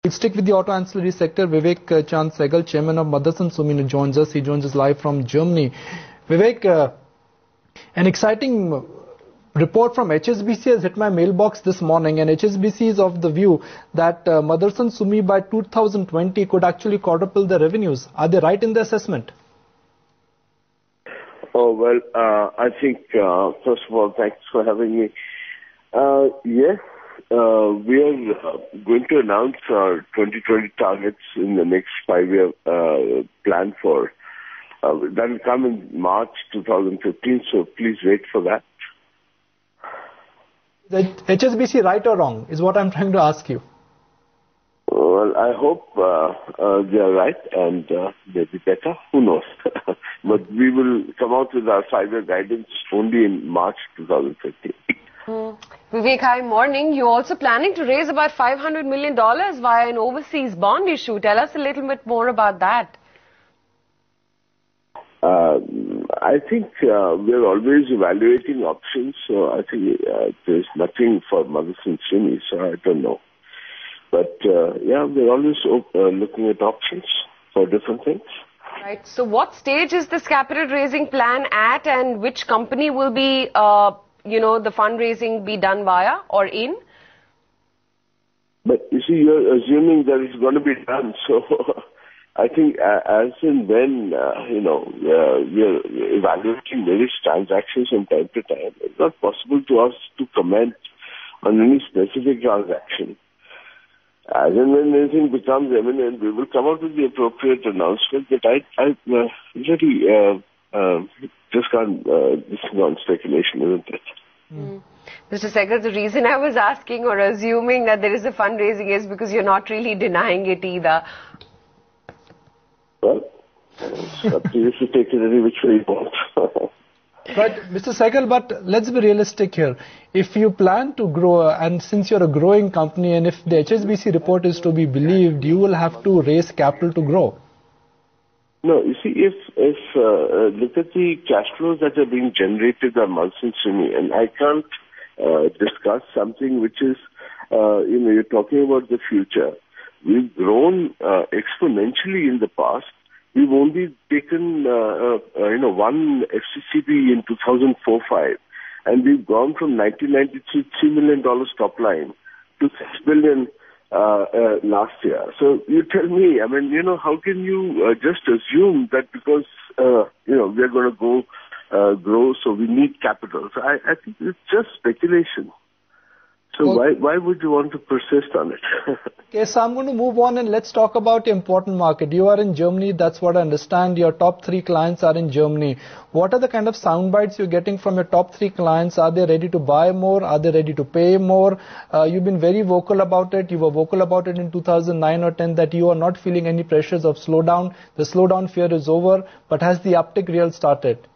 We'll stick with the auto ancillary sector. Vivek Chand Sehgal, chairman of Motherson Sumi, joins us. He joins us live from Germany. Vivek, an exciting report from HSBC has hit my mailbox this morning, and HSBC is of the view that Motherson Sumi by 2020 could actually quadruple their revenues. Are they right in the assessment? Oh, well, I think, first of all, thanks for having me. Yes, we are going to announce our 2020 targets in the next 5-year plan for, that will come in March 2015, so please wait for that. The HSBC right or wrong is what I'm trying to ask you. Well, I hope they are right and they'll be better. Who knows? But we will come out with our 5-year guidance only in March 2015. Vivek, hi, morning. You're also planning to raise about $500 million via an overseas bond issue. Tell us a little bit more about that. I think we're always evaluating options, so I think there's nothing for Motherson Sumi, so I don't know. But yeah, we're always looking at options for different things. Right. So what stage is this capital raising plan at, and which company will be, the fundraising be done via or in? But you see, you're assuming that it's going to be done, so I think as and when, we're evaluating various transactions from time to time, it's not possible to us to comment on any specific transaction. As and when anything becomes imminent, we will come out with the appropriate announcement, but I really just can't listen on speculation, isn't it? Mr. Sehgal, the reason I was asking or assuming that there is a fundraising is because you're not really denying it either. Well, it's up to you to take it any which way you want. But Mr. Sehgal, but let's be realistic here. If you plan to grow, and since you're a growing company, and if the HSBC report is to be believed, you will have to raise capital to grow. No, you see, if look at the cash flows that are being generated by Motherson Sumi, and I can't discuss something which is, you're talking about the future. We've grown exponentially in the past. We've only taken, one FCCB in 2004-05, and we've gone from 1993 $3 million top line to $6 billion last year. So you tell me, how can you just assume that because we're going to go grow, so we need capital? So I think it's just speculation. So why would you want to persist on it? Okay, so I'm going to move on and let's talk about your important market. You are in Germany, that's what I understand. Your top 3 clients are in Germany. What are the kind of sound bites you're getting from your top 3 clients? Are they ready to buy more? Are they ready to pay more? You've been very vocal about it. You were vocal about it in 2009 or 10 that you are not feeling any pressures of slowdown. The slowdown fear is over, but has the uptick real started?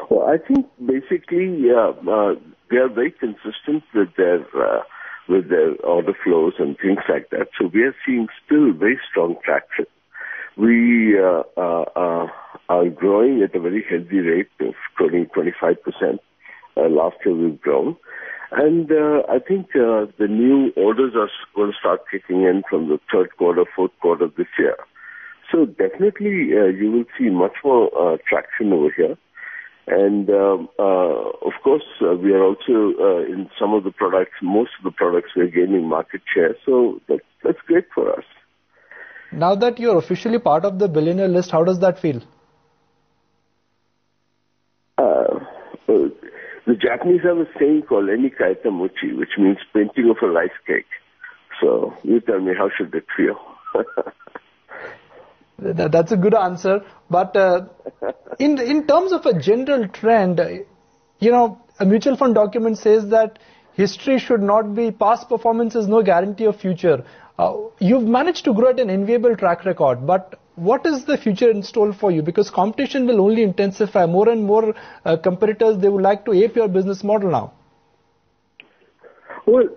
Well, I think basically they are very consistent with their order flows and things like that. So we are seeing still very strong traction. We are growing at a very healthy rate of 25%. Last year we've grown. And I think the new orders are going to start kicking in from the 3rd quarter, 4th quarter this year. So definitely you will see much more traction over here. And, of course, we are also in some of the products, most of the products we are gaining market share. So that's great for us. Now that you're officially part of the billionaire list, how does that feel? The Japanese have a saying called Enikaita Mochi, which means painting of a rice cake. So you tell me, how should it feel? That's a good answer. But in terms of a general trend, a mutual fund document says that history should not be, past performance is no guarantee of future. You've managed to grow at an enviable track record, but what is the future in store for you? Because competition will only intensify. More and more competitors, they would like to ape your business model now. Well,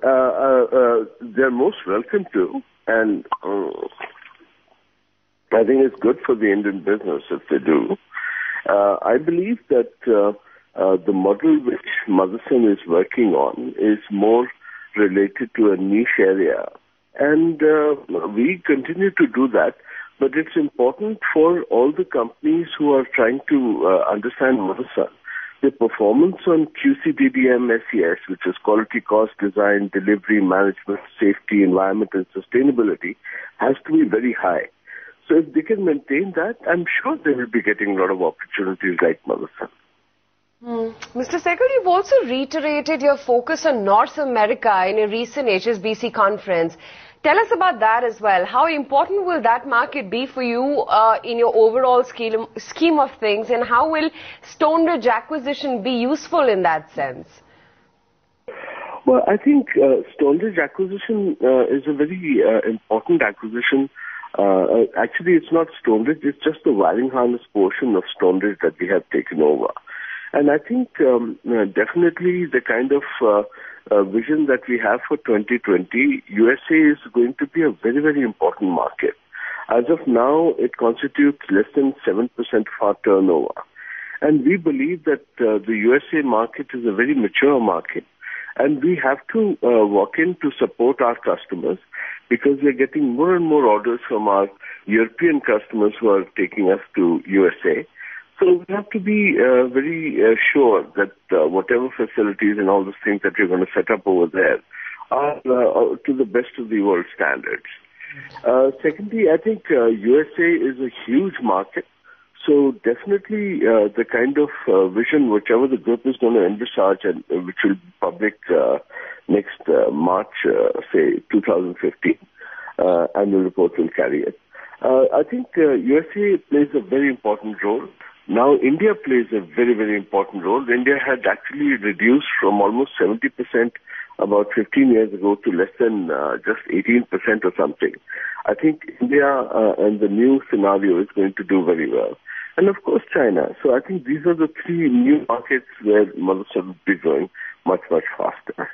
they're most welcome to, and I think it's good for the Indian business if they do. I believe that the model which Motherson is working on is more related to a niche area, And we continue to do that. But it's important for all the companies who are trying to understand Motherson. The performance on QCDDM SES, which is quality, cost, design, delivery, management, safety, environment, and sustainability, has to be very high. So if they can maintain that, I'm sure they will be getting a lot of opportunities like Motherson. Mr. Sehgal, you've also reiterated your focus on North America in a recent HSBC conference. Tell us about that as well. How important will that market be for you in your overall scheme of things, and how will Stonebridge acquisition be useful in that sense? Well, I think Stonebridge acquisition is a very important acquisition. Actually, it's not Stonebridge, it's just the wiring harness portion of Stonebridge that we have taken over. And I think definitely the kind of vision that we have for 2020, USA is going to be a very, very important market. As of now, it constitutes less than 7% of our turnover. And we believe that the USA market is a very mature market. And we have to walk in to support our customers, because we're getting more and more orders from our European customers who are taking us to USA. So we have to be very sure that whatever facilities and all those things that we're going to set up over there are to the best of the world standards. Secondly, I think USA is a huge market. So definitely the kind of vision, whichever the group is going to envisage, and which will be public next March, say 2015, annual report will carry it. I think USA plays a very important role. Now India plays a very, very important role. India had actually reduced from almost 70% about 15 years ago to less than just 18% or something. I think India and the new scenario is going to do very well. And of course China. So I think these are the three new markets where Motherson will be growing much, much faster.